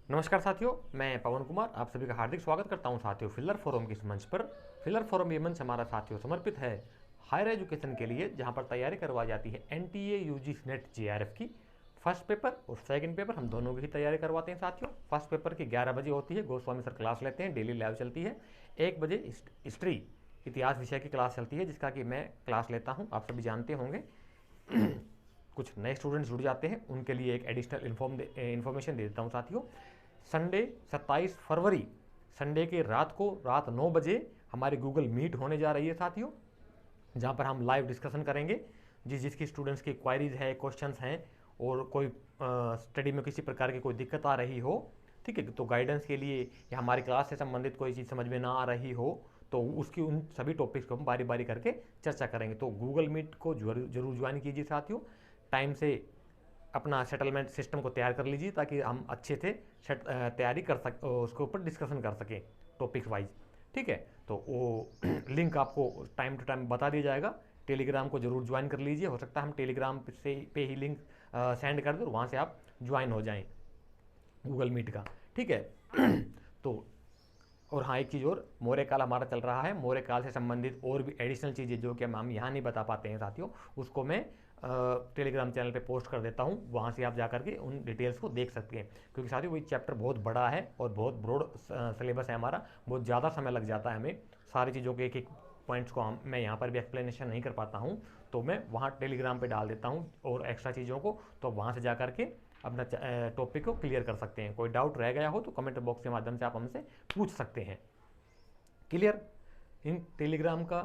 नमस्कार साथियों, मैं पवन कुमार आप सभी का हार्दिक स्वागत करता हूं साथियों फिलर फोरम के इस मंच पर। फिलर फोरम ये मंच हमारा साथियों समर्पित है हायर एजुकेशन के लिए, जहां पर तैयारी करवाई जाती है एनटीए यूजी नेट जेआरएफ की। फर्स्ट पेपर और सेकंड पेपर हम दोनों की ही तैयारी करवाते हैं साथियों। फर्स्ट पेपर की 11 बजे होती है, गोस्वामी सर क्लास लेते हैं, डेली लाइव चलती है। 1 बजे हिस्ट्री इतिहास विषय की क्लास चलती है, जिसका कि मैं क्लास लेता हूँ, आप सभी जानते होंगे। कुछ नए स्टूडेंट्स जुड़ जाते हैं, उनके लिए एक एडिशनल इन्फॉर्मेशन दे देता हूँ साथियों। संडे 27 फरवरी संडे के रात 9 बजे हमारी गूगल मीट होने जा रही है साथियों, जहाँ पर हम लाइव डिस्कशन करेंगे। जिसकी स्टूडेंट्स की क्वायरीज है, क्वेश्चंस हैं, और कोई स्टडी में किसी प्रकार की कोई दिक्कत आ रही हो, ठीक है, तो गाइडेंस के लिए या हमारी क्लास से संबंधित कोई चीज़ समझ में ना आ रही हो, तो उसकी उन सभी टॉपिक्स को हम बारी बारी करके चर्चा करेंगे। तो गूगल मीट को जरूर ज्वाइन कीजिए साथियों। टाइम से अपना सेटलमेंट सिस्टम को तैयार कर लीजिए, ताकि हम अच्छे से तैयारी कर सक उसके ऊपर डिस्कशन कर सकें टॉपिक्स वाइज, ठीक है। तो वो लिंक आपको टाइम टू टाइम बता दिया जाएगा। टेलीग्राम को जरूर ज्वाइन कर लीजिए, हो सकता है हम टेलीग्राम पे ही लिंक सेंड कर दें और वहाँ से आप ज्वाइन हो जाएं गूगल मीट का, ठीक है। तो और हाँ, एक चीज़ और, मोरे काल हमारा चल रहा है। मोरे काल से संबंधित और भी एडिशनल चीज़ें जो कि हम यहाँ नहीं बता पाते हैं साथियों, उसको मैं टेलीग्राम चैनल पे पोस्ट कर देता हूँ, वहाँ से आप जा करके उन डिटेल्स को देख सकते हैं। क्योंकि साथियों वही चैप्टर बहुत बड़ा है और बहुत ब्रॉड सिलेबस है हमारा, बहुत ज़्यादा समय लग जाता है हमें सारी चीज़ों के एक एक पॉइंट्स को मैं यहाँ पर भी एक्सप्लेनेशन नहीं कर पाता हूँ, तो मैं वहाँ टेलीग्राम पे डाल देता हूँ और एक्स्ट्रा चीज़ों को, तो वहाँ से जा करके अपना टॉपिक को क्लियर कर सकते हैं। कोई डाउट रह गया हो तो कमेंट बॉक्स के माध्यम से आप हमसे पूछ सकते हैं। क्लियर? इन टेलीग्राम का,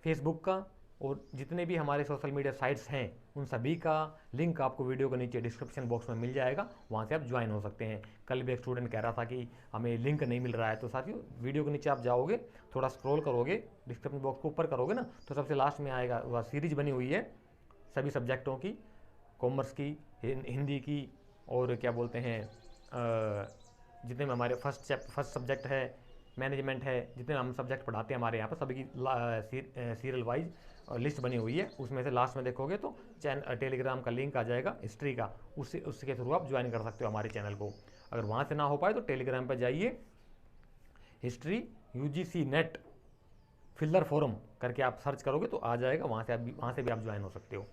फेसबुक का और जितने भी हमारे सोशल मीडिया साइट्स हैं, उन सभी का लिंक आपको वीडियो के नीचे डिस्क्रिप्शन बॉक्स में मिल जाएगा, वहाँ से आप ज्वाइन हो सकते हैं। कल भी एक स्टूडेंट कह रहा था कि हमें लिंक नहीं मिल रहा है, तो साथियों वीडियो के नीचे आप जाओगे, थोड़ा स्क्रॉल करोगे, डिस्क्रिप्शन बॉक्स को ऊपर करोगे ना, तो सबसे लास्ट में आएगा, वह सीरीज बनी हुई है सभी सब्जेक्टों की, कॉमर्स की, हिंदी की, और क्या बोलते हैं जितने में हमारे फर्स्ट सब्जेक्ट है, मैनेजमेंट है, जितने हम सब्जेक्ट पढ़ाते हैं हमारे यहाँ पर सभी की सीरियल वाइज लिस्ट बनी हुई है। उसमें से लास्ट में देखोगे तो टेलीग्राम का लिंक आ जाएगा हिस्ट्री का, उसके थ्रू आप ज्वाइन कर सकते हो हमारे चैनल को। अगर वहाँ से ना हो पाए तो टेलीग्राम पर जाइए, history UGC net filler forum करके आप सर्च करोगे तो आ जाएगा, वहाँ से भी आप ज्वाइन हो सकते हो।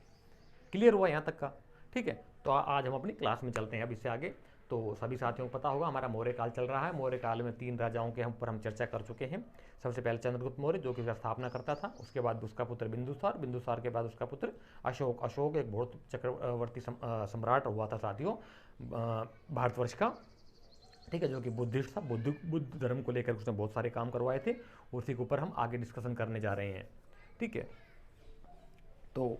क्लियर हुआ यहाँ तक का? ठीक है। तो आज हम अपनी क्लास में चलते हैं अब इससे आगे। तो सभी साथियों को पता होगा हमारा मौर्य काल चल रहा है। मौर्य काल में 3 राजाओं के ऊपर हम चर्चा कर चुके हैं। सबसे पहले चंद्रगुप्त मौर्य, जो कि उसका स्थापना करता था। उसके बाद उसका पुत्र बिंदुसार, बिंदुसार के बाद उसका पुत्र अशोक। अशोक एक बहुत चक्रवर्ती सम्राट हुआ था साथियों भारतवर्ष का, ठीक है, जो कि बुद्धिस्ट था। बुद्ध धर्म को लेकर उसने बहुत सारे काम करवाए थे, उसी के ऊपर हम आगे डिस्कशन करने जा रहे हैं, ठीक है। तो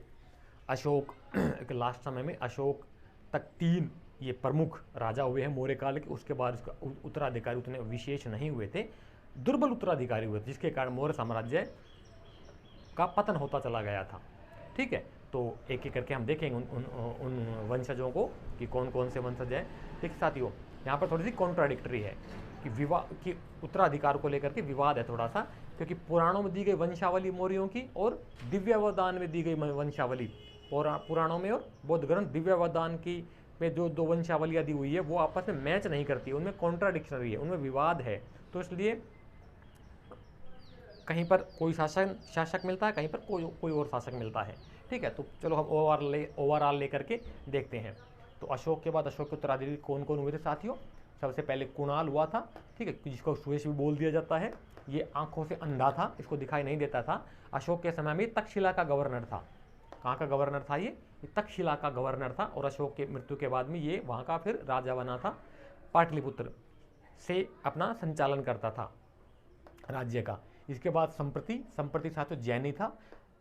अशोक के लास्ट समय में अशोक तक 3 ये प्रमुख राजा हुए हैं मौर्य काल के। उसके बाद उसका उत्तराधिकारी उतने विशेष नहीं हुए थे, दुर्बल उत्तराधिकारी हुए थे, जिसके कारण मौर्य साम्राज्य का पतन होता चला गया था, ठीक है। तो एक एक करके हम देखेंगे उन वंशजों को कि कौन कौन से वंशज हैं। ठीक साथियों, यहाँ पर थोड़ी सी कॉन्ट्राडिक्टरी है कि विवाद कि उत्तराधिकार को लेकर के विवाद है थोड़ा सा, क्योंकि पुराणों में दी गई वंशावली मौर्यों की और दिव्यावदान में दी गई वंशावली, पुराणों में और बौद्ध ग्रंथ दिव्यावदान की में जो 2 वंशावलियाँ दी हुई है वो आपस में मैच नहीं करती, उनमें कॉन्ट्राडिक्शनरी है, उनमें विवाद है। तो इसलिए कहीं पर कोई शासक मिलता है, कहीं पर कोई और शासक मिलता है, ठीक है। तो चलो हम ओवरऑल लेकर के देखते हैं। तो अशोक के बाद अशोक के उत्तराधिकारी कौन कौन हुए थे साथियों? सबसे पहले कुणाल हुआ था, ठीक है, जिसको सुयश भी बोल दिया जाता है। ये आंखों से अंधा था, इसको दिखाई नहीं देता था। अशोक के समय में तक्षशिला का गवर्नर था। कहाँ का गवर्नर था ये तक्षशिला का गवर्नर था। और अशोक के मृत्यु के बाद में ये वहाँ का फिर राजा बना था, पाटलिपुत्र से अपना संचालन करता था राज्य का। इसके बाद संप्रति साथियों जैनी था,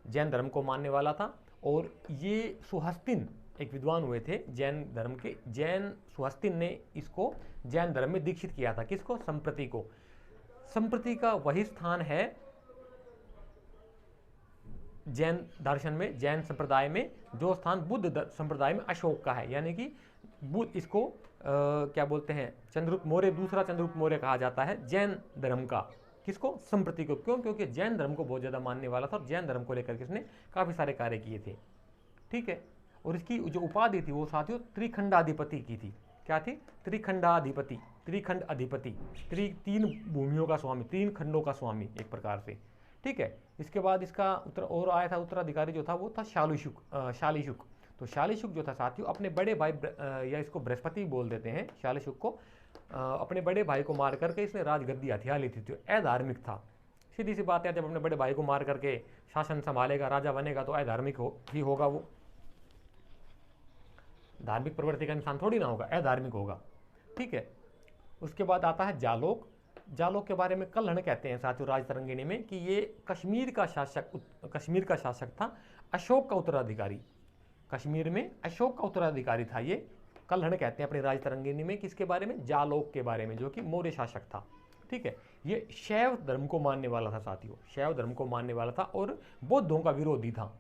जैन धर्म को मानने वाला था। और ये सुहस्तिन एक विद्वान हुए थे जैन धर्म के, जैन सुहस्तिन ने इसको जैन धर्म में दीक्षित किया था। किसको? संप्रति को। संप्रति का वही स्थान है जैन दर्शन में, जैन संप्रदाय में, जो स्थान बुद्ध संप्रदाय में अशोक का है। यानी कि बुद्ध इसको क्या बोलते हैं, चंद्रगुप्त मौर्य, दूसरा चंद्रगुप्त मौर्य कहा जाता है जैन धर्म का। किसको? संप्रति को। क्यों? क्योंकि जैन धर्म को बहुत ज़्यादा मानने वाला था और जैन धर्म को लेकर किसने काफ़ी सारे कार्य किए थे, ठीक है। और इसकी जो उपाधि थी वो साथियों त्रिखंडाधिपति की थी। क्या थी? त्रिखंडाधिपति, त्रिखंड अधिपति, तीन भूमियों का स्वामी, तीन खंडों का स्वामी एक प्रकार से, ठीक है। इसके बाद इसका उत्तर और आया था, उत्तराधिकारी जो था वो था शालीशुक। शालीशुक, तो शालीशुक जो था साथियों अपने बड़े भाई या इसको बृहस्पति बोल देते हैं शालीशुक को, अपने बड़े भाई को मार करके इसने राजगद्दी हथिया ली थी, जो अधार्मिक था। सीधी सी बात है, जब अपने बड़े भाई को मार करके शासन संभालेगा, राजा बनेगा, तो अधार्मिक ही होगा वो, धार्मिक प्रवृत्ति का इंसान थोड़ी ना होगा, अधार्मिक होगा, ठीक है। उसके बाद आता है जालोक। जालोक के बारे में कल्हण कहते हैं साथियों राजतरंगिणी में कि ये कश्मीर का शासक था, अशोक का उत्तराधिकारी। कश्मीर में अशोक का उत्तराधिकारी था ये। कल्हण कहते हैं अपनी राजतरंगिणी में किसके बारे में? जालोक के बारे में, जो कि मौर्य शासक था, ठीक है। ये शैव धर्म को मानने वाला था साथियों, शैव धर्म को मानने वाला था और बौद्धों का विरोधी था।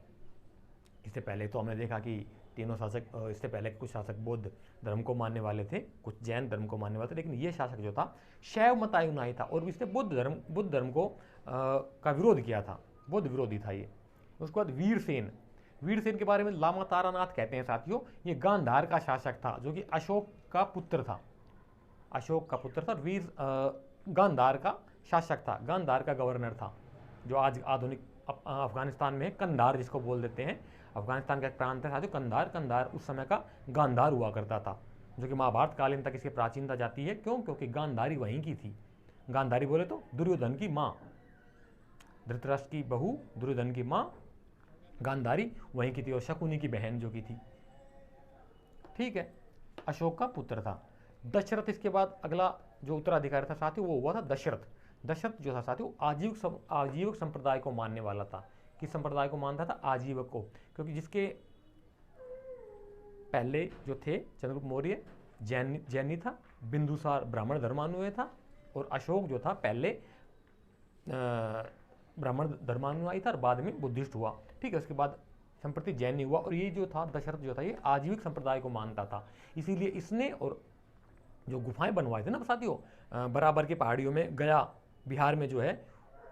इससे पहले तो हमने देखा कि तीनों शासक, इससे पहले कुछ शासक बौद्ध धर्म को मानने वाले थे, कुछ जैन धर्म को मानने वाले थे, लेकिन ये शासक जो था शैव मतानुयायी था और इसने बुद्ध धर्म को का विरोध किया था, बौद्ध विरोधी था ये। उसके बाद वीरसेन। वीरसेन के बारे में लामा तारानाथ कहते हैं साथियों, ये गांधार का शासक था, जो कि अशोक का पुत्र था, अशोक का पुत्र था। वीर गांधार का शासक था, गांधार का गवर्नर था, जो आज आधुनिक अफगानिस्तान में कंधार जिसको बोल देते हैं। अफगानिस्तान का एक प्रांत है साथियों कंधार। कंधार उस समय का गांधार हुआ करता था, जो कि महाभारत कालीन तक इसकी प्राचीनता जाती है। क्यों? क्योंकि गांधारी वहीं की थी। गांधारी बोले तो दुर्योधन की माँ, धृतराष्ट्र की बहू, दुर्योधन की माँ गांधारी वहीं की थी, और शकुनी की बहन जो की थी, ठीक है। अशोक का पुत्र था। दशरथ इसके बाद अगला जो उत्तराधिकारी था साथियों वो हुआ था दशरथ। दशरथ जो था साथियों आजीवक संप्रदाय को मानने वाला था। किस संप्रदाय को मानता था? आजीवक को, क्योंकि जिसके पहले जो थे चंद्रगुप्त मौर्य जैनी था, बिंदुसार ब्राह्मण धर्मानुयायी था, और अशोक जो था पहले ब्राह्मण धर्मानुयायी था और बाद में बुद्धिस्ट हुआ, ठीक है। उसके बाद संप्रति जैनी हुआ, और ये जो था दशरथ जो था ये आजीविक संप्रदाय को मानता था। इसीलिए इसने और जो गुफाएं बनवाए थे ना साथियों बराबर की पहाड़ियों में, गया बिहार में जो है,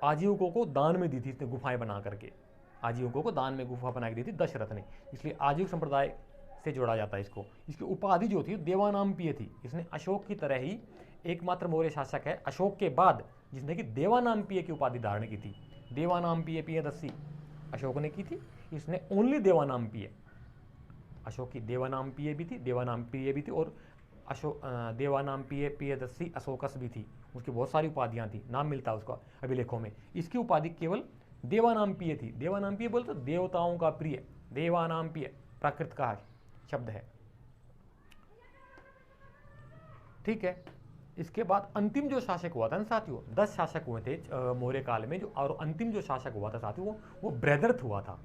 आजीविकों को दान में दी थी इसने गुफाएं बना करके, आजीविकों को दान में गुफा बना के दी थी दशरथ ने, इसलिए आजीविक संप्रदाय से जोड़ा जाता है इसको। इसकी उपाधि जो थी देवानामपीय थी। इसने अशोक की तरह ही एकमात्र मौर्य शासक है अशोक के बाद जिसने कि देवानामपीय की उपाधि धारण की थी। देवानामपीय पियदस्सी अशोक ने की थी, इसने ओनली देवानामपीय। अशोक की देवानामपीय भी थी, देवानामप्रिय भी थी, और देवानामपीय पियदस्सी अशोकस भी थी। उसकी बहुत सारी उपाधियां थी, नाम मिलता है उसका अभिलेखों में। इसकी उपाधि केवल देवानामपीय थी। देवानामपीय बोले तो देवताओं का प्रिय, देवानामपीय प्राकृत का शब्द है, ठीक है। इसके बाद अंतिम जो शासक हुआ था ना साथियों, 10 शासक हुए थे मौर्य काल में, जो और अंतिम जो शासक हुआ था साथियों वो बृहदर्थ हुआ था,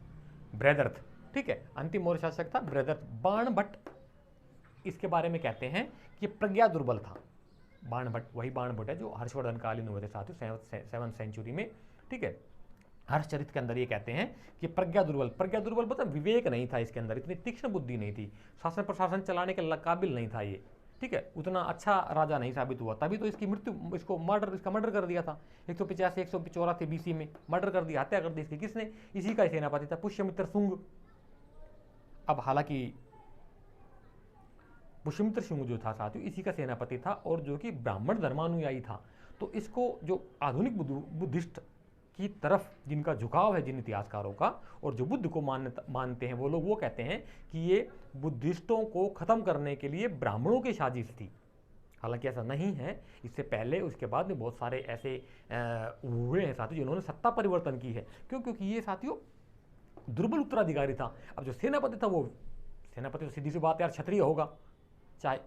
बृहदर्थ, ठीक है। अंतिम मौर्य शासक था बृहदर्थ। बाणभट्ट इसके बारे में कहते हैं कि प्रज्ञा दुर्बल था। बाणभट्ट वही बाणभट्ट है जो हर्षवर्धन कालीन हुए थे साथियों 7वीं सेंचुरी में, ठीक है। हर्षचरित के अंदर ये कहते हैं कि प्रज्ञा दुर्बल मतलब विवेक नहीं था इसके अंदर, इतनी तीक्ष्ण बुद्धि नहीं थी, शासन प्रशासन चलाने के काबिल नहीं था ये, ठीक है। उतना अच्छा राजा नहीं साबित हुआ, तभी तो इसकी मृत्यु, इसका मर्डर कर दिया था 185 184 BC में, मर्डर कर दिया, हत्या कर दी इसकी। किसने? इसी का सेनापति था पुष्यमित्र शुंग। अब हालांकि पुष्यमित्र शुंग जो था साथियों इसी का सेनापति था, और जो कि ब्राह्मण धर्मानुयायी था। तो इसको जो आधुनिक बुद्धिस्ट की तरफ जिनका झुकाव है जिन इतिहासकारों का, और जो बुद्ध को मानते हैं वो लोग, वो कहते हैं कि ये बुद्धिस्टों को खत्म करने के लिए ब्राह्मणों की साजिश थी। हालांकि ऐसा नहीं है, इससे पहले उसके बाद में बहुत सारे ऐसे हुए हैं साथियों जिन्होंने सत्ता परिवर्तन की है। क्यों? क्योंकि ये साथियों दुर्बल उत्तराधिकारी था। अब जो सेनापति था, वो सेनापति तो सीधी सी बात यार क्षत्रिय होगा, चाहे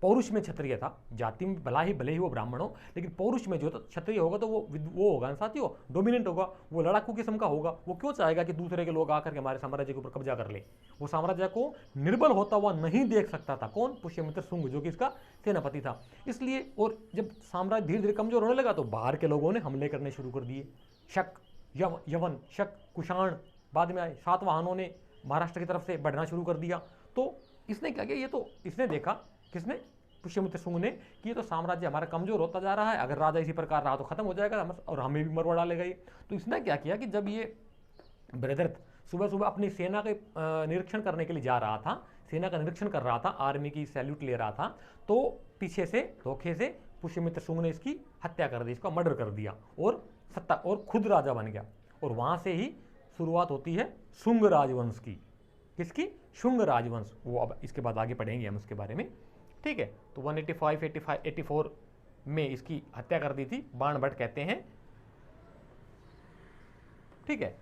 पौरुष में क्षत्रिय था, जाति में भले ही वो ब्राह्मण हो, लेकिन पौरुष में जो क्षत्रिय होगा तो वो होगा साथियों डोमिनेंट होगा, वो लड़ाकू किस्म का होगा। वो क्यों चाहेगा कि दूसरे के लोग आकर के हमारे साम्राज्य के ऊपर कब्जा कर ले? वो साम्राज्य को निर्बल होता हुआ नहीं देख सकता था। कौन? पुष्यमित्र शुंग, जो कि इसका सेनापति था। इसलिए, और जब साम्राज्य धीरे धीरे कमजोर होने लगा तो बाहर के लोगों ने हमले करने शुरू कर दिए। शक, यवन, शक, कुषाण बाद में आए, सातवाहनों ने महाराष्ट्र की तरफ से बढ़ना शुरू कर दिया। तो इसने क्या किया? ये तो इसने देखा, किसने? पुष्यमित्र शुंग ने, कि ये तो साम्राज्य हमारा कमजोर होता जा रहा है, अगर राजा इसी प्रकार रहा तो खत्म हो जाएगा और हमें भी मरवा डालेगा ये। तो इसने क्या किया कि जब ये बृहदर्थ सुबह सुबह अपनी सेना के निरीक्षण करने के लिए जा रहा था, सेना का निरीक्षण कर रहा था, आर्मी की सैल्यूट ले रहा था, तो पीछे से धोखे से पुष्यमित्र शुंग ने इसकी हत्या कर दी, इसका मर्डर कर दिया और सत्ता और खुद राजा बन गया। और वहां से ही शुरुआत होती है शुंग राजवंश की। किसकी? शुंग राजवंश। वो अब इसके बाद आगे पढ़ेंगे हम उसके बारे में, ठीक है। तो 185-84 में इसकी हत्या कर दी थी, बाणभट्ट कहते हैं, ठीक है।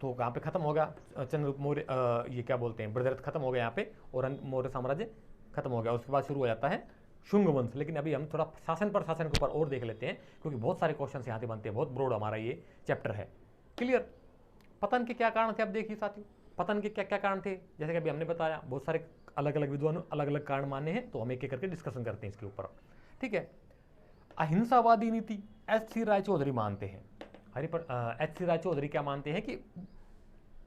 तो कहाँ पे खत्म हो गया? चंद्रगुप्त मौर्य, ये क्या बोलते हैं, ब्रदरथ खत्म हो गया यहाँ पे, और मौर्य साम्राज्य खत्म हो गया। उसके बाद शुरू हो जाता है शुंग वंश। लेकिन अभी हम थोड़ा शासन पर शासन के ऊपर और देख लेते हैं, क्योंकि बहुत सारे क्वेश्चन यहाँ से बनते हैं, बहुत ब्रॉड हमारा ये चैप्टर है। क्लियर? पतन के क्या कारण थे? अब देखिए साथियों, पतन के क्या क्या कारण थे, जैसे कि अभी हमने बताया, बहुत सारे अलग अलग विद्वानों अलग अलग कारण माने हैं, तो हम एक एक करके डिस्कशन करते हैं इसके ऊपर, ठीक है। अहिंसावादी नीति एच.सी. रायचौधरी मानते हैं। एच.सी. रायचौधरी क्या मानते हैं कि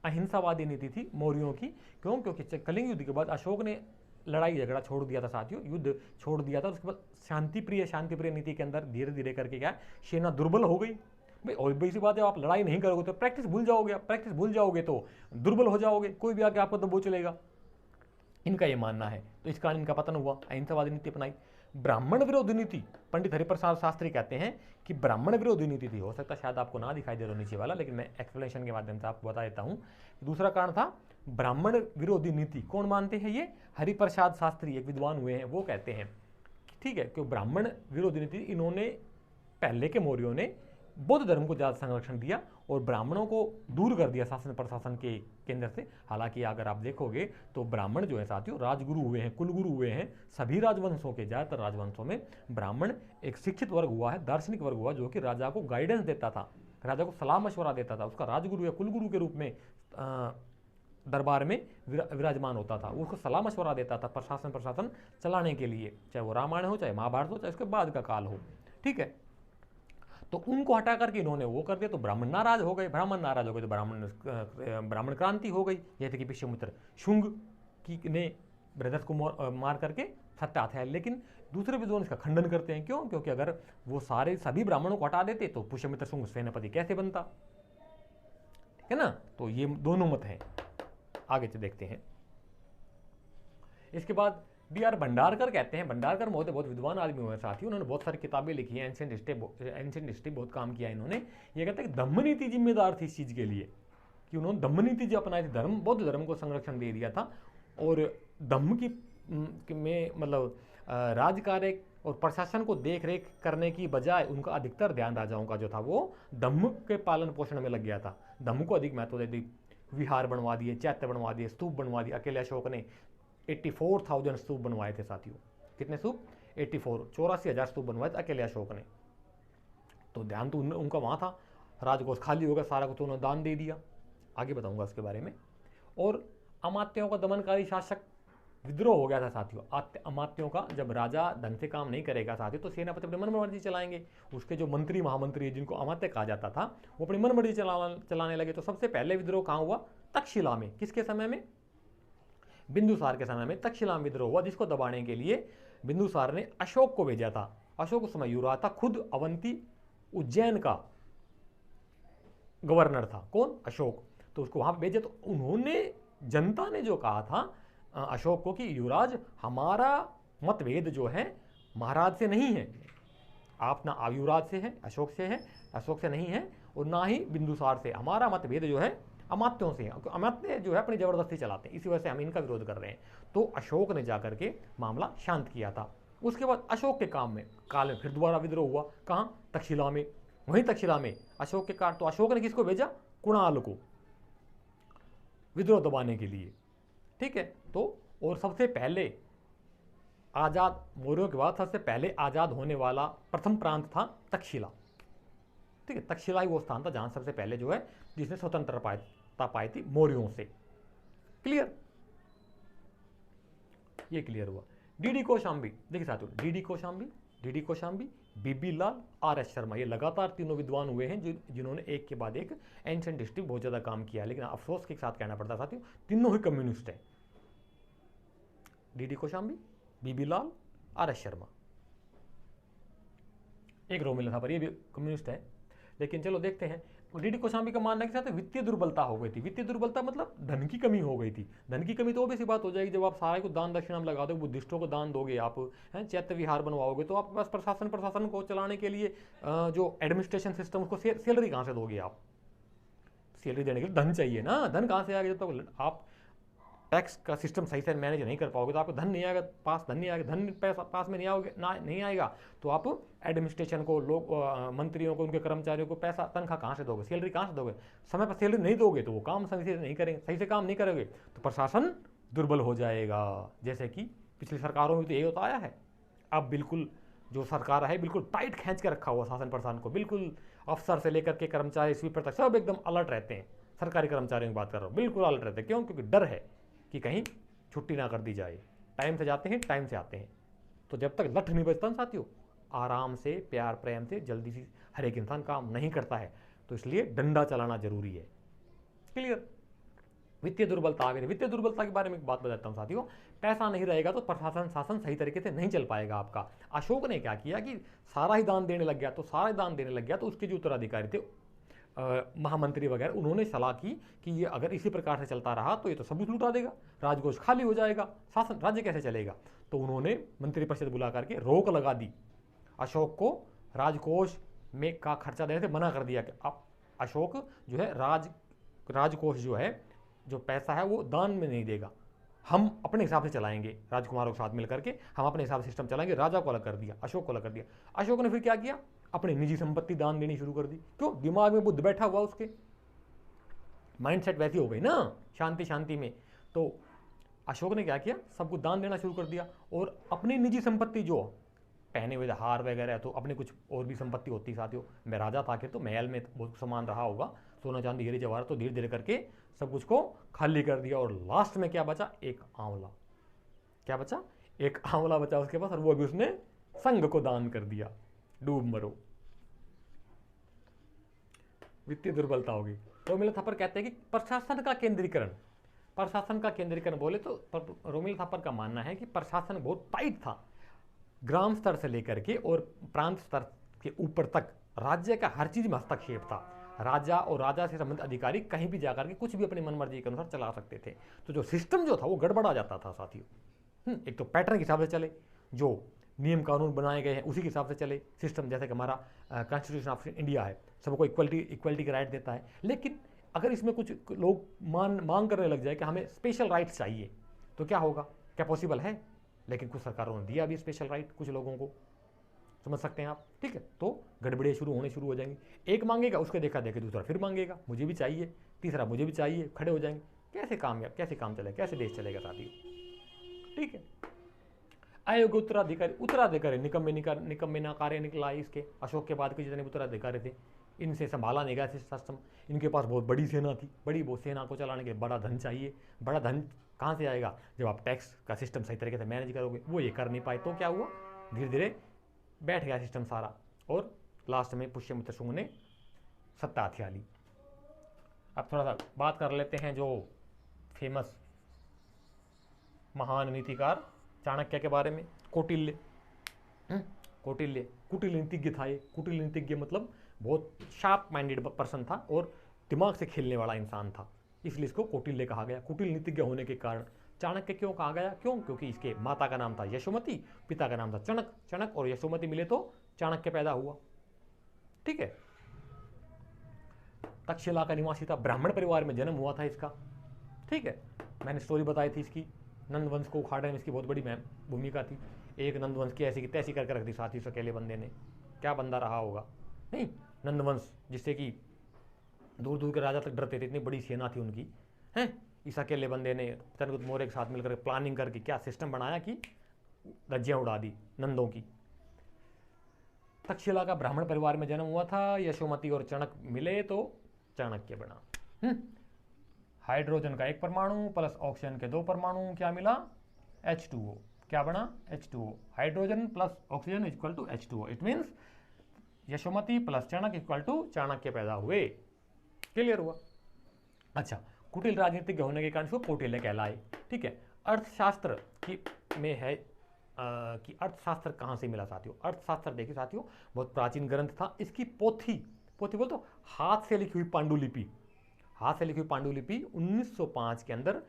अहिंसावादी नीति थी मौर्यों की। क्यों? क्योंकि कलिंग युद्ध के बाद अशोक ने लड़ाई झगड़ा छोड़ दिया था साथियों, युद्ध छोड़ दिया था। उसके बाद शांतिप्रिय नीति के अंदर धीरे धीरे करके क्या सेना दुर्बल हो गई। भाई और बेसिक बात है, आप लड़ाई नहीं करोगे तो प्रैक्टिस भूल जाओगे तो दुर्बल हो जाओगे, कोई भी आके आपको तो वो चलेगा। इनका ये मानना है, तो इस कारण इनका पतन हुआ, अहिंसावादी नीति अपनाई। ब्राह्मण विरोधी नीति, पंडित हरिप्रसाद शास्त्री कहते हैं कि ब्राह्मण विरोधी नीति थी। हो सकता है शायद आपको ना दिखाई दे रहा नीचे वाला, लेकिन मैं एक्सप्लेनेशन के माध्यम से आपको बता देता हूं। दूसरा कारण था ब्राह्मण विरोधी नीति। कौन मानते हैं ये? हरिप्रसाद शास्त्री, एक विद्वान हुए हैं, वो कहते हैं, ठीक है, क्योंकि ब्राह्मण विरोधी नीति, इन्होंने पहले के मौर्यों ने बौद्ध धर्म को ज़्यादा संरक्षण दिया और ब्राह्मणों को दूर कर दिया शासन प्रशासन के केंद्र से। हालांकि अगर आप देखोगे तो ब्राह्मण जो है साथियों राजगुरु हुए हैं, कुलगुरु हुए हैं। सभी राजवंशों के, ज़्यादातर राजवंशों में ब्राह्मण एक शिक्षित वर्ग हुआ है, दार्शनिक वर्ग हुआ, जो कि राजा को गाइडेंस देता था, राजा को सलाह मशवरा देता था, उसका राजगुरु या कुलगुरु के रूप में दरबार में विराजमान होता था। वो उसको सलाह मशवरा देता था प्रशासन चलाने के लिए, चाहे वो रामायण हो, चाहे महाभारत हो, चाहे उसके बाद का काल हो, ठीक है। तो उनको हटा करके इन्होंने वो कर दिया, तो ब्राह्मण नाराज हो गए, तो ब्राह्मण क्रांति हो गई। जैसे कि पुष्यमित्र शुंग की ने ब्रदर्स को मार करके सत्ता है। लेकिन दूसरे विद्वान इसका खंडन करते हैं। क्यों? क्योंकि अगर वो सभी ब्राह्मणों को हटा देते तो पुष्यमित्र शुंग सेनापति कैसे बनता, ठीक है ना। तो ये दोनों मत हैं। आगे से देखते हैं। इसके बाद डी.आर. भंडारकर कहते हैं, भंडारकर महोदय बहुत विद्वान आदमी हुए साथी, उन्होंने बहुत सारी किताबें लिखी हैं, एंशिएंट हिस्ट्री बहुत काम किया इन्होंने। ये कहते हैं कि धम्म नीति जिम्मेदार थी इस चीज़ के लिए, कि उन्होंने धम्म नीति जो अपनाई थी, बौद्ध धर्म को संरक्षण दे दिया था। और धम्म में मतलब राज कार्य और प्रशासन को देख रेख करने की बजाय उनका अधिकतर ध्यान राजाओं का जो था वो धम्म के पालन पोषण में लग गया था। धम्म को अधिक महत्व दे दी, विहार बनवा दिए, चैत्य बनवा दिए, स्तूप बनवा दिए। अकेले अशोक ने 84,000 स्तूप बनवाए थे साथियों। कितने स्तूप? 84,000 स्तूप बनवाए थे अकेले अशोक ने। तो ध्यान तो उनका वहाँ था, राजकोष खाली हो गया, सारा कुछ उन्होंने दान दे दिया। आगे बताऊंगा उसके बारे में। और अमात्यों का दमनकारी शासक विद्रोह हो गया था साथियों। अमात्यों का, जब राजा ढंग से काम नहीं करेगा साथियों, तो सेनापति अपनी मनमर्जी चलाएंगे। उसके जो मंत्री महामंत्री जिनको अमात्य कहा जाता था, वो अपनी मनमर्जी चलाने लगे। तो सबसे पहले विद्रोह कहाँ हुआ? तक्षशिला में। किसके समय में? बिंदुसार के समय में तक्षशिला विद्रोह हुआ, जिसको दबाने के लिए बिंदुसार ने अशोक को भेजा था। अशोक उस समय युवराज था, खुद अवंती उज्जैन का गवर्नर था। कौन? अशोक। तो उसको वहां भेजा। तो उन्होंने, जनता ने जो कहा था अशोक को कि युवराज, हमारा मतभेद जो है महाराज से नहीं है, आप ना युवराज से है, अशोक से नहीं है, और ना ही बिंदुसार से। हमारा मतभेद जो है अमात्यों से, अमात्य जो है अपनी जबरदस्ती चलाते हैं, इसी वजह से हम इनका विरोध कर रहे हैं। तो अशोक ने जाकर के मामला शांत किया था। उसके बाद अशोक के काल में फिर दोबारा विद्रोह हुआ। कहाँ? तक्षशिला में। वहीं तक्षशिला में अशोक के कारण, तो अशोक ने किसको भेजा? कुणाल को विद्रोह दबाने के लिए, ठीक है। तो और सबसे पहले आजाद, मौर्यों के बाद सबसे पहले आजाद होने वाला प्रथम प्रांत था तक्षशिला, ठीक है। तक्षशिला ही वो स्थान था जहां सबसे पहले जो है जिसने स्वतंत्रता पाई थी मौर्यों से। क्लियर? ये क्लियर हुआ। डी.डी. कौशाम्बी, देखिए साथियों, डी.डी. कौशाम्बी, बी.बी. लाल, आर.एस. शर्मा, ये लगातार तीनों विद्वान हुए हैं जिन्होंने एक के बाद एक एंशिएंट हिस्ट्री बहुत ज्यादा काम किया। लेकिन अफसोस के साथ कहना पड़ता साथियों, तीनों ही कम्युनिस्ट है। डी.डी. कौशाम्बी, बी.बी. लाल, आर.एस. शर्मा। एक रोमिल था पर ये भी कम्युनिस्ट है। लेकिन चलो देखते हैं। डीडी कोशाम्बी का मानना है कि साथ वित्तीय दुर्बलता हो गई थी। वित्तीय दुर्बलता मतलब धन की कमी हो गई थी। धन की कमी तो वो भी सी बात हो जाएगी जब आप सारे को दान दक्षिणा में लगा दो, बुद्धिस्टों को दान दोगे, आप हैं चैत्य विहार बनवाओगे, तो आपके पास प्रशासन को चलाने के लिए जो एडमिनिस्ट्रेशन सिस्टम उसको सैलरी कहाँ से दोगे आप? सैलरी देने के लिए धन चाहिए ना। धन कहाँ से आएगा? जब तक आप टैक्स का सिस्टम सही से मैनेज नहीं कर पाओगे तो आपको धन नहीं आएगा, धन नहीं आएगा, धन पैसा पास में नहीं आएगा तो आप एडमिनिस्ट्रेशन को, लोग मंत्रियों को, उनके कर्मचारियों को पैसा तनख्वाह कहाँ से दोगे? सैलरी कहाँ से दोगे? समय पर सैलरी नहीं दोगे तो वो काम सही से नहीं करेंगे, सही से काम नहीं करोगे तो प्रशासन दुर्बल हो जाएगा। जैसे कि पिछली सरकारों में तो यही होता आया है। अब बिल्कुल जो सरकार है बिल्कुल टाइट खींच के रखा हुआ शासन प्रशासन को, बिल्कुल अफसर से लेकर के कर्मचारी स्वीपर तक सब एकदम अलर्ट रहते हैं। सरकारी कर्मचारियों की बात कर रहा हूँ, बिल्कुल अलर्ट रहते हैं। क्यों? क्योंकि डर है कि कहीं छुट्टी ना कर दी जाए। टाइम से जाते हैं, टाइम से आते हैं। तो जब तक लठ नहीं बजता ना साथियों, आराम से, प्यार प्रेम से, जल्दी से हर एक इंसान काम नहीं करता है। तो इसलिए डंडा चलाना जरूरी है। क्लियर? वित्तीय दुर्बलता आ गई। वित्तीय दुर्बलता के बारे में एक बात बताता हूँ साथियों। पैसा नहीं रहेगा तो प्रशासन शासन सही तरीके से नहीं चल पाएगा आपका। अशोक ने क्या किया कि सारा ही दान देने लग गया। तो सारा दान देने लग गया तो उसके जो उत्तराधिकारी थे, महामंत्री वगैरह, उन्होंने सलाह की कि ये अगर इसी प्रकार से चलता रहा तो ये तो सब कुछ लुटा देगा, राजकोष खाली हो जाएगा, शासन राज्य कैसे चलेगा। तो उन्होंने मंत्रिपरिषद बुला करके रोक लगा दी। अशोक को राजकोष में का खर्चा देने से मना कर दिया कि अब अशोक जो है राजकोष जो है, जो पैसा है वो दान में नहीं देगा, हम अपने हिसाब से चलाएंगे, राजकुमारों के साथ मिलकर के हम अपने हिसाब से सिस्टम चलाएंगे। राजा को अलग कर दिया, अशोक को अलग कर दिया। अशोक ने फिर क्या किया? अपनी निजी संपत्ति दान देनी शुरू कर दी। क्यों? दिमाग में बुद्ध बैठा हुआ, उसके माइंडसेट वैसी हो गई ना, शांति शांति में। तो अशोक ने क्या किया? सब कुछ दान देना शुरू कर दिया। और अपनी निजी संपत्ति जो पहने हुए हार वगैरह, तो अपनी कुछ और भी संपत्ति होती साथियों। मैं राजा था कि तो महल में बहुत सामान रहा होगा, सोना चांदी हीरे जवाहरात, तो धीरे धीरे करके सब कुछ को खाली कर दिया। और लास्ट में क्या बचा? एक आंवला। क्या बचा? एक आंवला बचा उसके पास, और वो भी उसने संघ को दान कर दिया। डूब मरो। वित्तीय दुर्बलता होगी। रोमिला थापर कहते हैं कि प्रशासन का केंद्रीकरण, प्रशासन का केंद्रीकरण बोले तो रोमिला थापर का मानना है कि प्रशासन बहुत टाइट था। ग्राम स्तर से लेकर के और प्रांत स्तर के ऊपर तक राज्य का हर चीज में हस्तक्षेप था। राजा और राजा से संबंधित अधिकारी कहीं भी जाकर के कुछ भी अपनी मनमर्जी के अनुसार चला सकते थे। तो जो सिस्टम जो था वो गड़बड़ा जाता था साथियों। एक तो पैटर्न के हिसाब से चले, जो नियम कानून बनाए गए हैं उसी के हिसाब से चले सिस्टम। जैसे कि हमारा कॉन्स्टिट्यूशन ऑफ इंडिया है, सबको इक्वलिटी का राइट देता है। लेकिन अगर इसमें कुछ लोग मांग करने लग जाए कि हमें स्पेशल राइट्स चाहिए, तो क्या होगा? क्या पॉसिबल है? लेकिन कुछ सरकारों ने दिया भी स्पेशल राइट कुछ लोगों को, समझ सकते हैं आप। ठीक है, तो गड़बड़ियाँ होने शुरू हो जाएंगी। एक मांगेगा, उसके देखा देखे दूसरा फिर मांगेगा, मुझे भी चाहिए, तीसरा मुझे भी चाहिए, खड़े हो जाएंगे। कैसे काम चलेगा? कैसे देश चलेगा साथियों? ठीक है। आयोग उत्तराधिकारी निकम्मे नाकारे निकला इसके। अशोक के बाद के जितने उत्तराधिकारी थे, इनसे संभाला नहीं गया सिस्टम। इनके पास बहुत बड़ी सेना थी, वो सेना को चलाने के लिए बड़ा धन चाहिए। बड़ा धन कहाँ से आएगा? जब आप टैक्स का सिस्टम सही तरीके से मैनेज करोगे। वो ये कर नहीं पाए, तो क्या हुआ? धीरे धीरे बैठ गया सिस्टम सारा, और लास्ट में पुष्यमित्र शुंग ने सत्ता हथिया ली। अब थोड़ा सा बात कर लेते हैं जो फेमस महान नीतिकार चाणक्य के बारे में। कौटिल्य कुटिल नीतिज्ञ था ये। कुटिल नीतिज्ञ मतलब बहुत शार्प माइंडेड पर्सन था और दिमाग से खेलने वाला इंसान था, इसलिए इसको कौटिल्य कहा गया। कुटिल नीतिज्ञ होने के कारण चाणक्य क्यों कहा गया? क्यों? क्योंकि इसके माता का नाम था यशोमती, पिता का नाम था चणक। चणक और यशोमती मिले तो चाणक्य पैदा हुआ। ठीक है। तक्षशिला का निवासी था, ब्राह्मण परिवार में जन्म हुआ था इसका। ठीक है, मैंने स्टोरी बताई थी इसकी। नंदवंश को उखाड़ने में इसकी बहुत बड़ी भूमिका थी। एक नंदवंश की ऐसी की तैसी करके रख दी साथी उस अकेले बंदे ने। क्या बंदा रहा होगा नहीं, नंदवंश, जिससे कि दूर दूर के राजा तक डरते थे, इतनी बड़ी सेना थी उनकी। हैं, इस अकेले बंदे ने चंद्रगुप्त मौर्य के साथ मिलकर प्लानिंग करके क्या सिस्टम बनाया कि धज्जियां उड़ा दी नंदों की। तक्षशिला का ब्राह्मण परिवार में जन्म हुआ था। यशोमती और चणक मिले तो चाणक्य बना। हाइड्रोजन का एक परमाणु प्लस ऑक्सीजन के दो परमाणु, क्या मिला? H2O। क्या बना? H2O। Hydrogen plus oxygen equal to H2O। It means Yashomati plus Chanak equal to Chanakya पैदा हुए। क्लियर हुआ? अच्छा, कुटिल राजनीतिज्ञ होने के कारण उसको कौटिल्य कहलाए। ठीक है। अर्थशास्त्र की में है कि अर्थशास्त्र कहाँ से मिला साथियों? अर्थशास्त्र देखिए साथियों, बहुत प्राचीन ग्रंथ था। इसकी पोथी पोथी बोल तो हाथ से लिखी हुई पांडुलिपि, हाथ से लिखी हुई पांडुलिपि 1905 के अंदर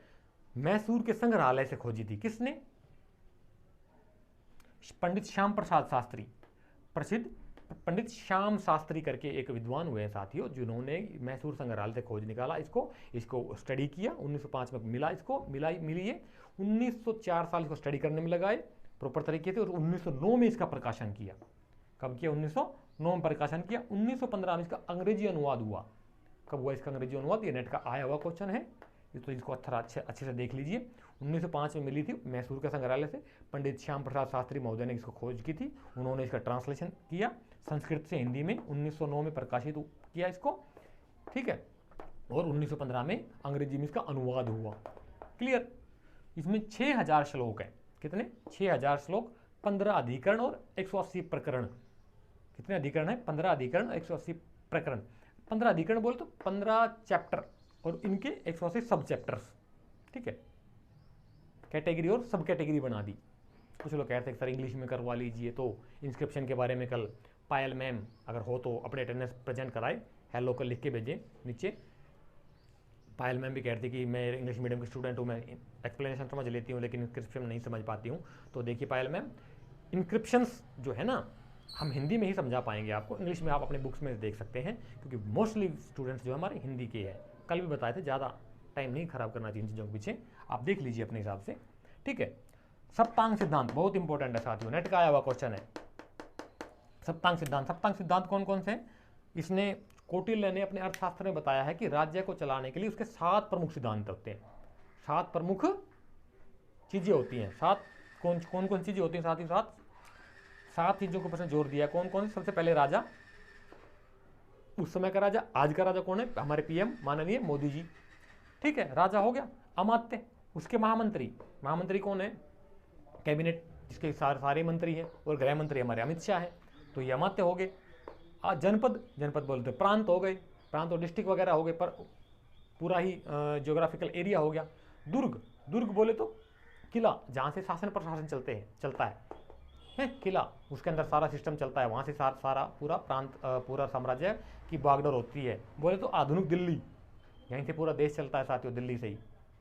मैसूर के संग्रहालय से खोजी थी। किसने? पंडित श्याम प्रसाद शास्त्री, प्रसिद्ध पंडित श्याम शास्त्री करके एक विद्वान हुए हैं साथियों, जिन्होंने मैसूर संग्रहालय से खोज निकाला, इसको स्टडी किया। 1905 में मिला, इसको मिली है। 1904 साल इसको स्टडी करने में लगाए प्रॉपर तरीके से, और 1909 में इसका प्रकाशन किया। कब किया? 1909 में प्रकाशन किया। 1915 में इसका अंग्रेजी अनुवाद हुआ। कब हुआ इसका अंग्रेजी अनुवाद? ये नेट का आया हुआ क्वेश्चन है, तो इसको अच्छे से देख लीजिए। 1905 में मिली थी मैसूर के संग्रहालय से, पंडित श्याम प्रसाद शास्त्री महोदय ने इसको खोज की थी, उन्होंने इसका ट्रांसलेशन किया संस्कृत से हिंदी में, 1909 में प्रकाशित किया इसको, ठीक है। और 1915 में अंग्रेजी में इसका अनुवाद हुआ। क्लियर? इसमें 6000 श्लोक है। कितने? 6000 श्लोक, 15 अधिकरण और 180 प्रकरण। कितने अधिकरण है? 15 अधिकरण, 180 प्रकरण। 15 अधिकरण बोले तो 15 चैप्टर और इनके 180 सब चैप्टर्स, ठीक है। कैटेगरी और सब कैटेगरी बना दी। कुछ लोग कहते हैं सर इंग्लिश में करवा लीजिए, तो इंस्क्रिप्शन के बारे में कल पायल मैम अगर हो तो अपने अटेंडेंस प्रेजेंट कराए, हेलो कर लिख के भेजें नीचे। पायल मैम भी कहती कि मैं इंग्लिश मीडियम की स्टूडेंट हूँ, मैं एक्सप्लेनेशन समझ लेती हूँ लेकिन इंस्क्रिप्शन नहीं समझ पाती हूँ। तो देखिए पायल मैम, इंस्क्रिप्शंस जो है ना हम हिंदी में ही समझा पाएंगे आपको, इंग्लिश में आप अपने बुक्स में देख सकते हैं, क्योंकि मोस्टली स्टूडेंट्स जो हमारे हिंदी के हैं। कल भी बताए थे, ज़्यादा टाइम नहीं खराब करना चाहिए इन चीज़ों के पीछे, आप देख लीजिए अपने हिसाब से, ठीक है। सप्तांग सिद्धांत बहुत इंपॉर्टेंट है साथियों, नेट का आया हुआ क्वेश्चन है। सप्तांग सिद्धांत, सप्तांग सिद्धांत कौन कौन से? इसने कौटिल्य ने अपने अर्थशास्त्र में बताया है कि राज्य को चलाने के लिए उसके 7 प्रमुख सिद्धांत होते हैं। 7 प्रमुख चीजें होती हैं। 7 कौन कौन चीजें होती हैं? साथ ही साथ 7 चीजों को उसने जोर दिया। कौन कौन? सबसे पहले राजा, उस समय का राजा। आज का राजा कौन है? हमारे पीएम माननीय मोदी जी, ठीक है, राजा हो गया। अमात्य, उसके महामंत्री, महामंत्री कौन है? कैबिनेट, जिसके सारे मंत्री हैं, और गृह मंत्री हमारे अमित शाह है, तो ये अमात्य हो गए। जनपद, जनपद बोलते प्रांत हो गए, प्रांत और डिस्ट्रिक्ट वगैरह हो गए, पर पूरा ही ज्योग्राफिकल एरिया हो गया। दुर्ग, दुर्ग बोले तो किला, जहाँ से शासन प्रशासन चलता है किला, उसके अंदर सारा सिस्टम चलता है, वहाँ से सारा पूरा प्रांत, पूरा साम्राज्य की बागडोर होती है। बोले तो आधुनिक दिल्ली, यहीं से पूरा देश चलता है साथियों, दिल्ली से ही,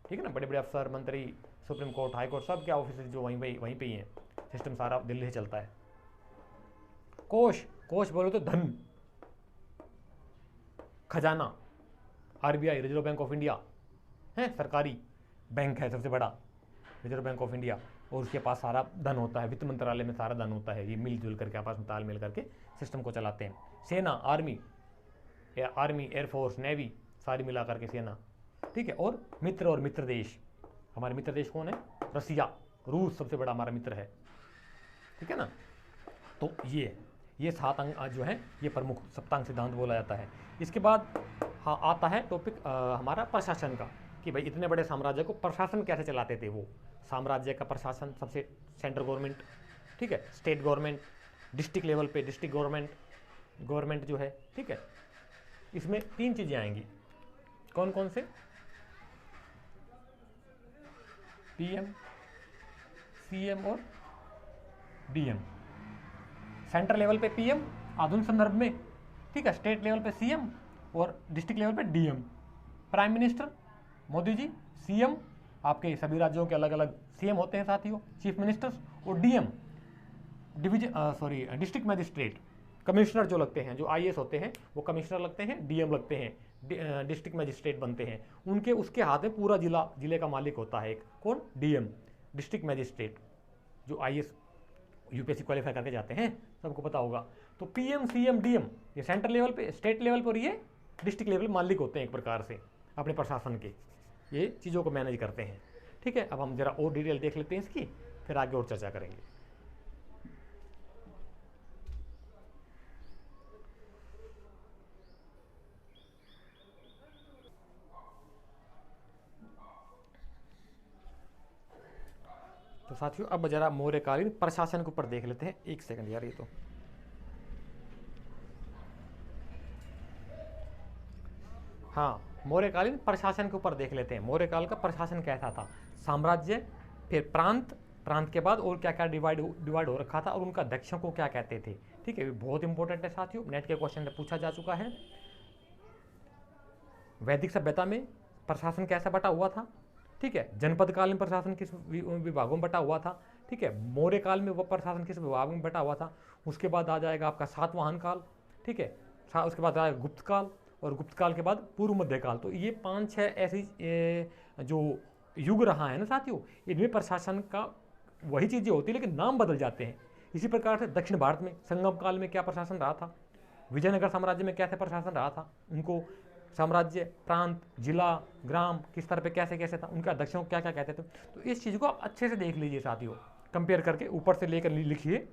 ठीक है ना। बड़े बड़े अफसर, मंत्री, सुप्रीम कोर्ट, हाई कोर्ट, सब क्या ऑफिस जो वहीं पे ही हैं, सिस्टम सारा दिल्ली से चलता है। कोष, कोष बोले तो धन, खजाना, RBI, reserve bank of India है, सरकारी बैंक है सबसे बड़ा, रिजर्व बैंक ऑफ इंडिया, और उसके पास सारा धन होता है, वित्त मंत्रालय में सारा धन होता है। ये मिलजुल करके आपस में तालमेल करके सिस्टम को चलाते हैं। सेना, आर्मी, एयरफोर्स, नेवी, सारी मिला करके सेना, ठीक है। और मित्र और मित्र देश, हमारे मित्र देश कौन है? रसिया, रूस सबसे बड़ा हमारा मित्र है, ठीक है ना। तो ये 7 अंग जो है ये प्रमुख सप्तांग सिद्धांत बोला जाता है। इसके बाद हाँ आता है टॉपिक हमारा प्रशासन का, कि भाई इतने बड़े साम्राज्य को प्रशासन कैसे चलाते थे वो। साम्राज्य का प्रशासन सबसे सेंट्रल गवर्नमेंट, ठीक है, स्टेट गवर्नमेंट, डिस्ट्रिक्ट लेवल पे डिस्ट्रिक्ट गवर्नमेंट जो है, ठीक है। इसमें 3 चीज़ें आएंगी। कौन कौन से? पीएम, सीएम और डीएम। सेंट्रल लेवल पे पीएम आधुनिक संदर्भ में, ठीक है, स्टेट लेवल पे सीएम और डिस्ट्रिक्ट लेवल पे DM. Prime minister Modi ji, CM आपके सभी राज्यों के अलग अलग सीएम होते हैं साथियों, चीफ मिनिस्टर्स, और डीएम डिस्ट्रिक्ट मजिस्ट्रेट, कमिश्नर जो लगते हैं, जो आईएएस होते हैं वो कमिश्नर लगते हैं, डीएम लगते हैं, डिस्ट्रिक्ट मजिस्ट्रेट बनते हैं। उसके हाथ में पूरा जिले का मालिक होता है एक, कौन? डीएम, डिस्ट्रिक्ट मजिस्ट्रेट, जो आईएएस यूपीएससी क्वालिफाई करके जाते हैं, सबको पता होगा। तो पीएम, सीएम, डीएम ये सेंट्रल लेवल पे, स्टेट लेवल पर ये डिस्ट्रिक्ट लेवल मालिक होते हैं एक प्रकार से अपने प्रशासन के, ये चीज़ों को मैनेज करते हैं, ठीक है। अब हम जरा और डिटेल देख लेते हैं इसकी, फिर आगे और चर्चा करेंगे। तो साथियों अब जरा मौर्यकालीन प्रशासन के ऊपर देख लेते हैं। 1 सेकंड यार, ये तो हाँ, मौर्यकालीन प्रशासन के ऊपर देख लेते हैं। मौर्यकाल का प्रशासन कैसा था? साम्राज्य, फिर प्रांत, प्रांत के बाद और क्या क्या डिवाइड हो रखा था, और उनका अध्यक्षों को क्या कहते थे, ठीक है, बहुत इंपॉर्टेंट है साथियों, नेट के क्वेश्चन में पूछा जा चुका है। वैदिक सभ्यता में प्रशासन कैसा बटा हुआ था, ठीक है, जनपद काल में प्रशासन किस विभागों में बटा हुआ था, ठीक है, मौर्य काल में वो प्रशासन किस विभाग में बटा हुआ था, उसके बाद आ जाएगा आपका सातवाहन काल, ठीक है, उसके बाद आएगा गुप्त काल, और गुप्त काल के बाद पूर्व मध्य काल। तो ये 5-6 ऐसी जो युग रहा है ना साथियों, इनमें प्रशासन का वही चीज़ें होती है लेकिन नाम बदल जाते हैं। इसी प्रकार से दक्षिण भारत में संगम काल में क्या प्रशासन रहा था, विजयनगर साम्राज्य में कैसे प्रशासन रहा था, उनको साम्राज्य, प्रांत, जिला, ग्राम किस तरह पे कैसे कैसे था, उनके अध्यक्षों को क्या क्या कहते थे। तो इस चीज़ को आप अच्छे से देख लीजिए साथियों, कंपेयर करके ऊपर से लेकर लिखिए,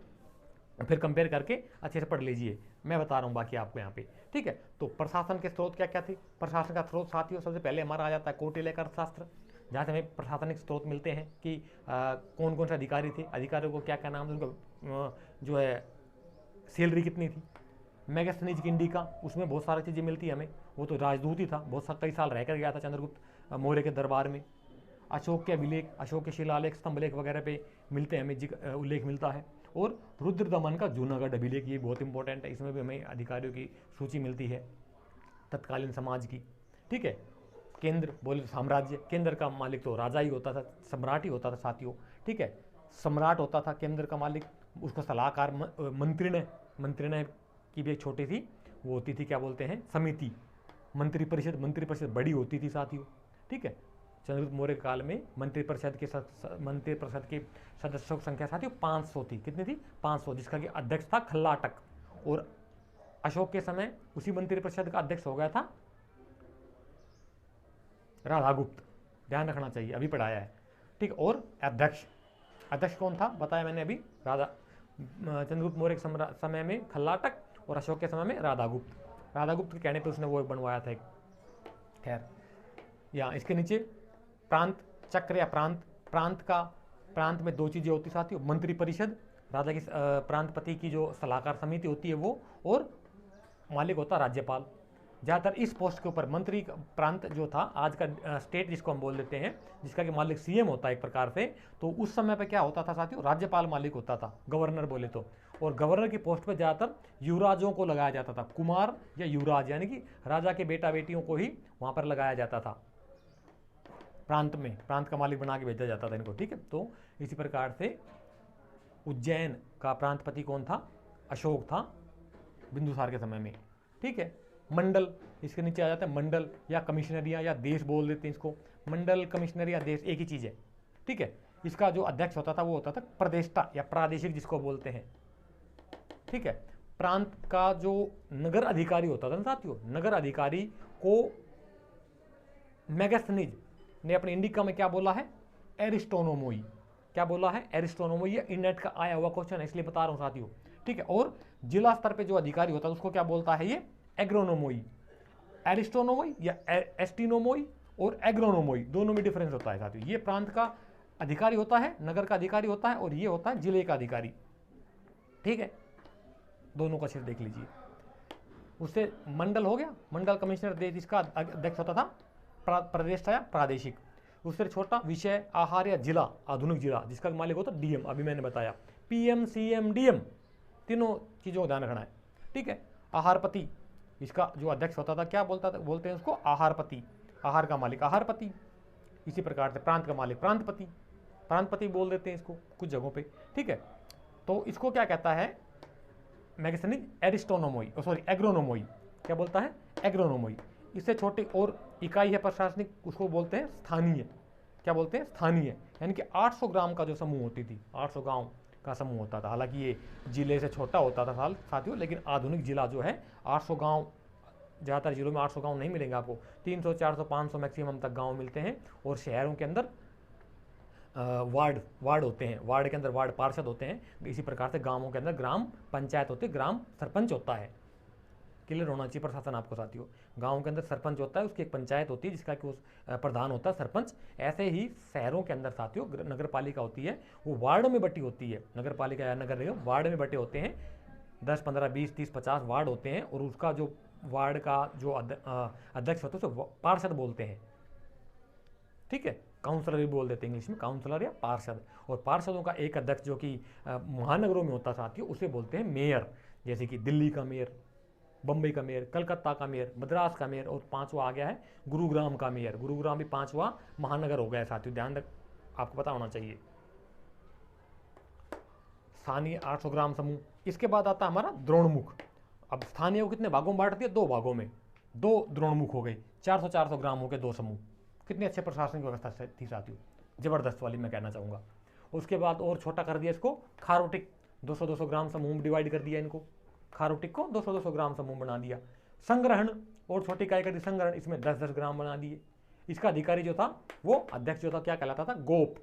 फिर कंपेयर करके अच्छे से पढ़ लीजिए, मैं बता रहा हूँ बाकी आपको यहाँ पे, ठीक है। तो प्रशासन के स्रोत क्या क्या थे, प्रशासन का स्रोत साथियों सबसे पहले हमारा आ जाता है कौटिल्य का अर्थशास्त्र, जहाँ से हमें प्रशासनिक स्रोत मिलते हैं कि कौन कौन से अधिकारी थे, अधिकारियों को क्या क्या नाम थे, उनका जो है सैलरी कितनी थी। मेगास्थनीज की इंडिका, उसमें बहुत सारी चीज़ें मिलती है हमें, वो तो राजदूत ही था, बहुत कई साल रहकर गया था चंद्रगुप्त मौर्य के दरबार में। अशोक के अभिलेख, अशोक के शिलालेख, स्तंभलेख वगैरह पे मिलते हैं हमें, उल्लेख मिलता है। और रुद्रदमन का जूनागढ़ अभिलेख, ये बहुत इंपॉर्टेंट है, इसमें भी हमें अधिकारियों की सूची मिलती है तत्कालीन समाज की, ठीक है। केंद्र बोले तो साम्राज्य, केंद्र का मालिक तो राजा ही होता था, सम्राट ही होता था साथियों, ठीक है, सम्राट होता था केंद्र का मालिक, उसको सलाहकार मंत्रिण की भी एक छोटी सी वो होती थी, क्या बोलते हैं, समिति, मंत्रिपरिषद बड़ी होती थी साथियों, ठीक है। चंद्रगुप्त मौर्य काल में मंत्रिपरिषद के सदस्यों की संख्या साथियों 500 थी, कितनी थी, 500, जिसका कि अध्यक्ष था खल्लाटक। और अशोक के समय उसी मंत्रिपरिषद का अध्यक्ष हो गया था राधागुप्त, ध्यान रखना चाहिए, अभी पढ़ाया है, ठीक। और अध्यक्ष कौन था बताया मैंने अभी, चंद्रगुप्त मौर्य के समय में खल्लाटक, और अशोक के समय में राधागुप्त के कहने पे उसने वो बनवाया था एक। खैर, यहाँ इसके नीचे प्रांत चक्र या प्रांत में 2 चीज़ें होती साथियों, मंत्री परिषद, राजा की प्रांतपति की जो सलाहकार समिति होती है वो, और मालिक होता राज्यपाल। ज़्यादातर इस पोस्ट के ऊपर मंत्री प्रांत जो था, आज का स्टेट जिसको हम बोल देते हैं, जिसका कि मालिक सीएम होता है एक प्रकार से, तो उस समय पे क्या होता था साथियों, राज्यपाल मालिक होता था, गवर्नर बोले तो। और गवर्नर की पोस्ट पे ज़्यादातर युवराजों को लगाया जाता था, कुमार या युवराज, यानी कि राजा के बेटा बेटियों को ही वहाँ पर लगाया जाता था प्रांत का मालिक बना के भेजा जाता था इनको, ठीक है। तो इसी प्रकार से उज्जैन का प्रांतपति कौन था, अशोक था बिंदुसार के समय में, ठीक है। मंडल, इसके नीचे आ जाता है मंडल या कमिश्नरियाँ या देश बोल देते हैं इसको, मंडल, कमिश्नरी या देश एक ही चीज़ है, ठीक है। इसका जो अध्यक्ष होता था वो होता था प्रदेष्टा या प्रादेशिक जिसको बोलते हैं, ठीक है। प्रांत का जो नगर अधिकारी होता था ना साथियों, नगर अधिकारी को मेगास्थनीज ने अपने इंडिका में क्या बोला है, एरिस्टोनोमोई, क्या बोला है, एरिस्टोनोमोई। ये इंडेट का आया हुआ क्वेश्चन है, इसलिए बता रहा हूँ साथियों, ठीक है। और जिला स्तर पे जो अधिकारी होता है उसको क्या बोलता है, ये एग्रोनोमोई। एरिस्टोनोमोई या एस्टिनोमोई और एग्रोनोमोई दोनों में डिफरेंस होता है साथियों। ये प्रांत का अधिकारी होता है, नगर का अधिकारी होता है, और ये होता है जिले का अधिकारी, ठीक है। दोनों का सिर्फ देख लीजिए। उससे मंडल हो गया, मंडल कमिश्नर देश, इसका अध्यक्ष होता था प्रदेश या प्रादेशिक। उससे छोटा विषय, आहार या जिला, आधुनिक जिला, जिसका मालिक होता डीएम, अभी मैंने बताया, पीएम, सीएम, डीएम, तीनों चीज़ों का ध्यान रखना है, ठीक है। आहारपति, इसका जो अध्यक्ष होता था क्या बोलते हैं उसको, आहारपति, आहार का मालिक आहारपति। इसी प्रकार से प्रांत का मालिक प्रांतपति बोल देते हैं इसको कुछ जगहों पे, ठीक है। तो इसको क्या कहता है, मैगेस्थनीज एरिस्टोनोमोई, एग्रोनोमोई, क्या बोलता है, एग्रोनोमोई। इससे छोटी और इकाई है प्रशासनिक, उसको बोलते हैं स्थानीय, क्या बोलते हैं, स्थानीय। यानी कि 800 ग्राम का जो समूह होती थी, 800 गांव का समूह होता था। हालांकि ये जिले से छोटा होता था साथियों, लेकिन आधुनिक जिला जो है 800 गांव, ज़्यादातर जिलों में 800 गांव नहीं मिलेंगे आपको, 300, 400, 500 मैक्सिमम तक गांव मिलते हैं। और शहरों के अंदर वार्ड होते हैं, वार्ड के अंदर वार्ड पार्षद होते हैं। इसी प्रकार से गांवों के अंदर ग्राम पंचायत होती है, ग्राम सरपंच होता है। क्लियर होना चाहिए प्रशासन आपको साथियों। गांव के अंदर सरपंच होता है, उसकी एक पंचायत होती है जिसका कि उस प्रधान होता है सरपंच। ऐसे ही शहरों के अंदर साथियों नगर पालिका होती है, वो वार्ड में बटी होती है। नगर पालिका या नगर निगम वार्ड में बटे होते हैं, 10, 15, 20, 30, 50 वार्ड होते हैं। और उसका जो वार्ड का जो अध्यक्ष होता है उसे पार्षद बोलते हैं, ठीक है। काउंसलर भी बोल देते हैं इंग्लिश में, काउंसलर या पार्षद। और पार्षदों का एक अध्यक्ष जो कि महानगरों में होता साथियों, उसे बोलते हैं मेयर। जैसे कि दिल्ली का मेयर, बम्बई का मेयर, कलकत्ता का मेयर, मद्रास का मेयर, और पांचवा आ गया है गुरुग्राम का मेयर। गुरुग्राम भी पांचवा महानगर हो गया है साथियों, ध्यान रख, आपको पता होना चाहिए। स्थानीय 800 ग्राम समूह। इसके बाद आता है हमारा द्रोणमुख। अब स्थानीय को कितने भागों में बांट दिया, 2 भागों में, 2 द्रोणमुख हो गए, 400-400 ग्राम हो गए 2 समूह। कितनी अच्छे प्रशासनिक व्यवस्था थी साथियों, जबरदस्त वाली मैं कहना चाहूँगा। उसके बाद और छोटा कर दिया इसको, खारोटिक, 200-200 ग्राम समूह में डिवाइड कर दिया इनको, खारोटिक को 200-200 ग्राम समूह बना दिया। संग्रहण और छोटी इकाई कर दी संग्रहण, इसमें 10-10 ग्राम बना दिए। इसका अधिकारी जो था वो अध्यक्ष जो था क्या कहलाता था, गोप।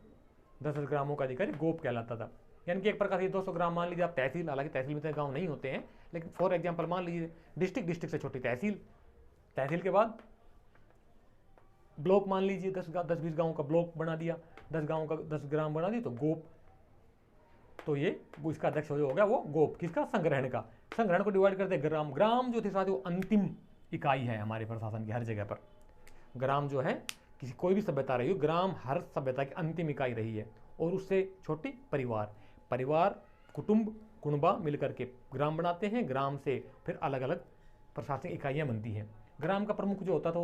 10-10 ग्रामों का अधिकारी गोप कहलाता था। यानी कि एक प्रकार से 200 ग्राम मान लीजिए आप तहसील, हालांकि तहसील में तो गाँव नहीं होते हैं, लेकिन फॉर एग्जाम्पल मान लीजिए डिस्ट्रिक्ट, डिस्ट्रिक्ट से छोटी तहसील, तहसील के बाद ब्लॉक मान लीजिए 10-20 गाँव का ब्लॉक बना दिया, 10 गाँव का 10 ग्राम बना दिया तो गोप। तो ये वो इसका अध्यक्ष हो गया वो गोप, किसका, संग्रहण का। संग्रहण को डिवाइड करते ग्राम। ग्राम जो थे साथियों अंतिम इकाई है हमारे प्रशासन की हर जगह पर। ग्राम जो है किसी कोई भी सभ्यता रही हो, ग्राम हर सभ्यता की अंतिम इकाई रही है। और उससे छोटी परिवार, परिवार, कुटुंब, कुणबा मिलकर के ग्राम बनाते हैं। ग्राम से फिर अलग अलग प्रशासनिक इकाइयाँ बनती हैं। ग्राम का प्रमुख जो होता था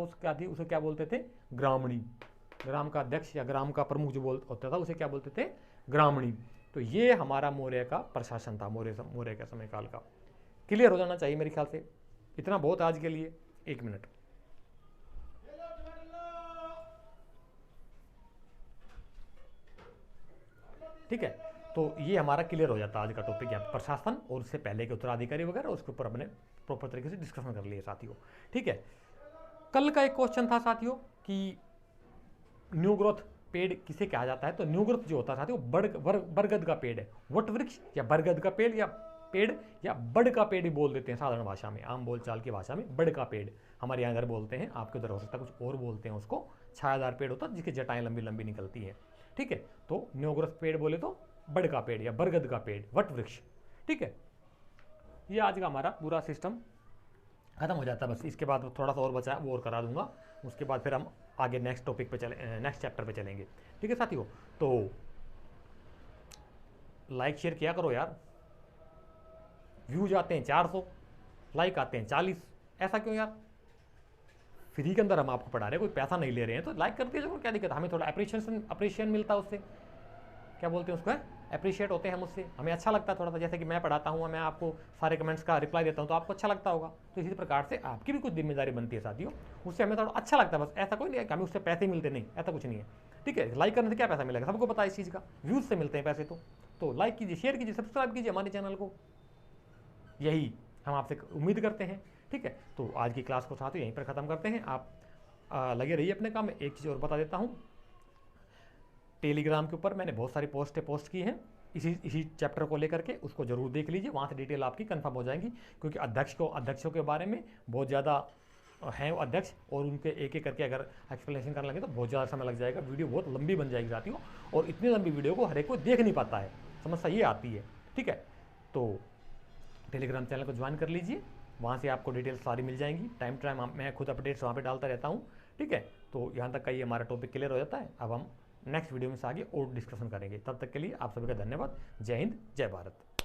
उसे क्या बोलते थे, ग्रामणी। ग्राम का अध्यक्ष या ग्राम का प्रमुख जो होता था उसे क्या बोलते थे, ग्रामणी। तो ये हमारा मौर्य का प्रशासन था, मौर्य का समय काल का। क्लियर हो जाना चाहिए मेरे ख्याल से, इतना बहुत आज के लिए। 1 मिनट, ठीक है। तो ये हमारा क्लियर हो जाता है आज का टॉपिक, यहाँ प्रशासन और उससे पहले के उत्तराधिकारी वगैरह, उसके ऊपर अपने प्रॉपर तरीके से डिस्कशन कर लिए साथियों, ठीक है। कल का एक क्वेश्चन था साथियों कि न्यू ग्रोथ पेड़ किसे कहा जाता है। तो न्यू ग्रोथ जो होता है साथियों बरगद का पेड़ है, वट वृक्ष या बरगद का पेड़ या बड़ का पेड़ ही बोल देते हैं साधारण भाषा में, आम बोलचाल की भाषा में बड़ का पेड़ हमारे यहाँ इधर बोलते हैं, आपके उधर हो सकता है कुछ और बोलते हैं उसको। छायादार पेड़ होता है जिसकी जटाएं लंबी लंबी निकलती हैं, ठीक है। तो न्यू ग्रोथ पेड़ बोले तो बड़ का पेड़ या बरगद का पेड़, वट वृक्ष, ठीक है। ये आज का हमारा पूरा सिस्टम खत्म हो जाता है। बस इसके बाद थोड़ा सा और बचा है वो और करा दूंगा, उसके बाद फिर हम आगे नेक्स्ट टॉपिक पे नेक्स्ट चैप्टर पे चलेंगे, ठीक है साथियों। तो लाइक शेयर किया करो यार, व्यूज आते हैं 400, लाइक आते हैं 40, ऐसा क्यों यार। फ्री के अंदर हम आपको पढ़ा रहे हैं, कोई पैसा नहीं ले रहे हैं, तो लाइक कर दीजिए, क्या दिक्कत है। हमें थोड़ा अप्रिशिएशन मिलता है उससे, क्या बोलते हैं उसको, अप्रिशिएट होते हैं हम उससे, हमें अच्छा लगता है थोड़ा सा। जैसे कि मैं पढ़ाता हूँ, मैं आपको सारे कमेंट्स का रिप्लाई देता हूँ तो आपको अच्छा लगता होगा, तो इसी प्रकार से आपकी भी कुछ जिम्मेदारी बनती है साथियों, उससे हमें थोड़ा अच्छा लगता है। बस ऐसा कोई नहीं है कि हमें उससे पैसे मिलते, नहीं, ऐसा कुछ नहीं है, ठीक है। लाइक करने से क्या पैसा मिलेगा, सबको पता है इस चीज़ का, व्यूज़ से मिलते हैं पैसे। तो लाइक कीजिए, शेयर कीजिए, सब्सक्राइब कीजिए हमारे चैनल को, यही हम आपसे उम्मीद करते हैं, ठीक है। तो आज की क्लास को साथियों यहीं पर ख़त्म करते हैं। आप लगे रहिए अपने काम में। एक चीज़ और बता देता हूँ, टेलीग्राम के ऊपर मैंने बहुत सारी पोस्ट की हैं इसी चैप्टर को लेकर के, उसको जरूर देख लीजिए, वहाँ से डिटेल आपकी कंफर्म हो जाएंगी। क्योंकि अध्यक्षों के बारे में बहुत ज़्यादा हैं वो अध्यक्ष, और उनके एक एक करके अगर एक्सप्लेनेशन करने लगे तो बहुत ज़्यादा समय लग जाएगा, वीडियो बहुत लंबी बन जाएगी साथियों, और इतनी लंबी वीडियो को हर एक को देख नहीं पाता है, समस्या ये आती है, ठीक है। तो टेलीग्राम चैनल को ज्वाइन कर लीजिए, वहाँ से आपको डिटेल्स सारी मिल जाएंगी, टाइम मैं खुद अपडेट्स वहाँ पे डालता रहता हूँ, ठीक है। तो यहाँ तक का ये हमारा टॉपिक क्लियर हो जाता है। अब हम नेक्स्ट वीडियो में से आगे और डिस्कशन करेंगे। तब तक के लिए आप सभी का धन्यवाद। जय हिंद, जय भारत।